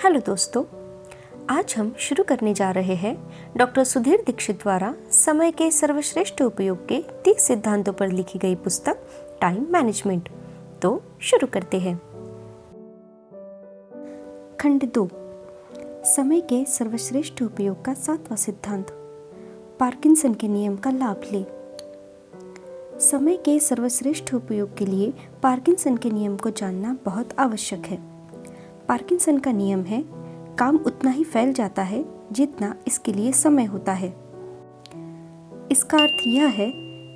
Hello दोस्तों, आज हम शुरू करने जा रहे हैं डॉक्टर सुधीर दीक्षित द्वारा समय के सर्वश्रेष्ठ उपयोग के 30 सिद्धांतों पर लिखी गई पुस्तक टाइम मैनेजमेंट। तो शुरू करते हैं। खंड 2, समय के सर्वश्रेष्ठ उपयोग का 7वां सिद्धांत, पार्किंसन के नियम का लाभ ले। समय के सर्वश्रेष्ठ उपयोग के लिए पार्किंसन के नियम को जानना बहुत आवश्यक है। पार्किंसन का नियम है, काम उतना ही फैल जाता है जितना इसके लिए समय होता है। इसका अर्थ यह है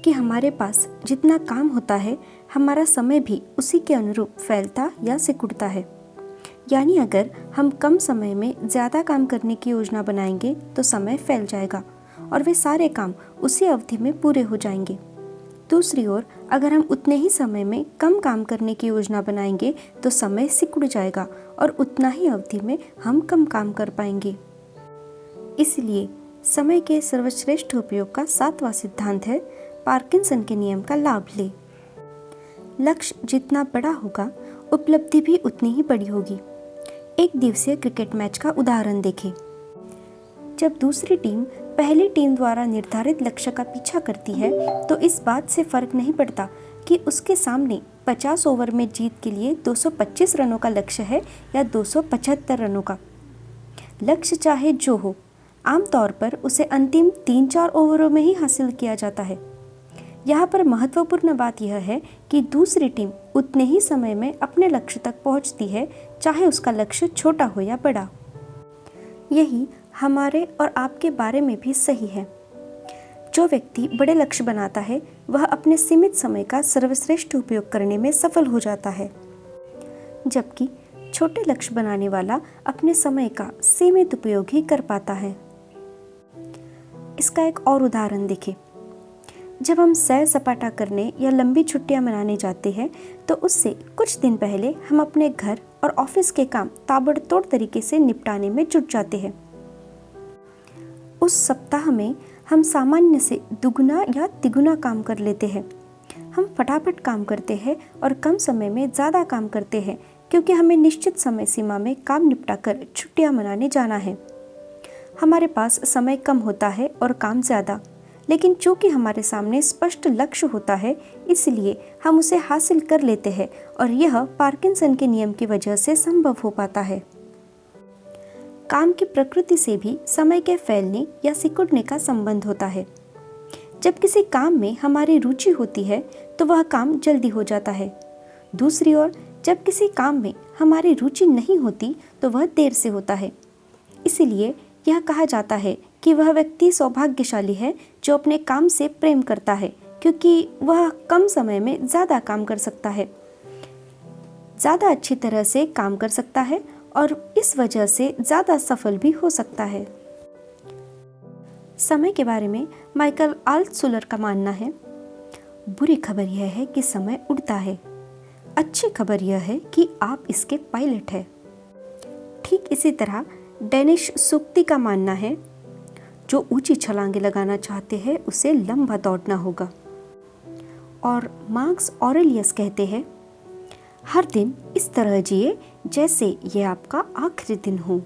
कि हमारे पास जितना काम होता है, हमारा समय भी उसी के अनुरूप फैलता या सिकुड़ता है। यानी अगर हम कम समय में ज़्यादा काम करने की योजना बनाएंगे तो समय फैल जाएगा और वे सारे काम उसी अवधि में पूरे हो जाएंगे। दूसरी ओर अगर हम उतने ही समय में कम काम करने की योजना बनाएंगे तो समय सिकुड़ जाएगा और उतना ही अवधि में हम कम काम कर पाएंगे। इसलिए समय के सर्वश्रेष्ठ उपयोग का 7वां सिद्धांत है, पार्किंसन के नियम का लाभ ले। लक्ष्य जितना बड़ा होगा, उपलब्धि भी उतनी ही बड़ी होगी। एक दिवसीय क्रिकेट मैच का उदाहरण देखें। जब दूसरी टीम पहली टीम द्वारा निर्धारित लक्ष्य का पीछा करती है तो इस बात से फर्क नहीं पड़ता कि उसके सामने 50 ओवर में जीत के लिए 225 रनों का लक्ष्य है या 275 रनों का। लक्ष्य चाहे जो हो, आमतौर पर उसे अंतिम 3-4 ओवरों में ही हासिल किया जाता है। यहाँ पर महत्वपूर्ण बात यह है कि दूसरी टीम उतने ही समय में अपने लक्ष्य तक पहुँचती है, चाहे उसका लक्ष्य छोटा हो या बड़ा। यही हमारे और आपके बारे में भी सही है। जो व्यक्ति बड़े लक्ष्य बनाता है वह अपने सीमित समय का सर्वश्रेष्ठ उपयोग करने में सफल हो जाता है, जबकि छोटे लक्ष्य बनाने वाला अपने समय का सीमित उपयोग ही कर पाता है। इसका एक और उदाहरण देखें। जब हम सैर सपाटा करने या लंबी छुट्टियां मनाने जाते हैं तो उससे कुछ दिन पहले हम अपने घर और ऑफिस के काम ताबड़तोड़ तरीके से निपटाने में जुट जाते हैं। उस सप्ताह में हम सामान्य से दुगुना या तिगुना काम कर लेते हैं। हम फटाफट काम करते हैं और कम समय में ज़्यादा काम करते हैं, क्योंकि हमें निश्चित समय सीमा में काम निपटाकर छुट्टियां मनाने जाना है। हमारे पास समय कम होता है और काम ज़्यादा, लेकिन चूंकि हमारे सामने स्पष्ट लक्ष्य होता है, इसलिए हम उसे हासिल कर लेते हैं और यह पार्किंसन के नियम की वजह से संभव हो पाता है। काम की प्रकृति से भी समय के फैलने या सिकुड़ने का संबंध होता है। जब किसी काम में हमारी रुचि होती है तो वह काम जल्दी हो जाता है। दूसरी ओर जब किसी काम में हमारी रुचि नहीं होती तो वह देर से होता है। इसीलिए यह कहा जाता है कि वह व्यक्ति सौभाग्यशाली है जो अपने काम से प्रेम करता है, क्योंकि वह कम समय में ज़्यादा काम कर सकता है, ज़्यादा अच्छी तरह से काम कर सकता है और इस वजह से ज़्यादा सफल भी हो सकता है। समय के बारे में माइकल आल्टशुलर का मानना है, बुरी खबर यह है कि समय उड़ता है, अच्छी खबर यह है कि आप इसके पायलट हैं। ठीक इसी तरह डेनिश सुक्ति का मानना है, जो ऊंची छलांगे लगाना चाहते हैं उसे लंबा दौड़ना होगा। और मार्कस ऑरेलियस कहते हैं, हर दिन इस तरह जिए जैसे ये आपका आखिरी दिन हो।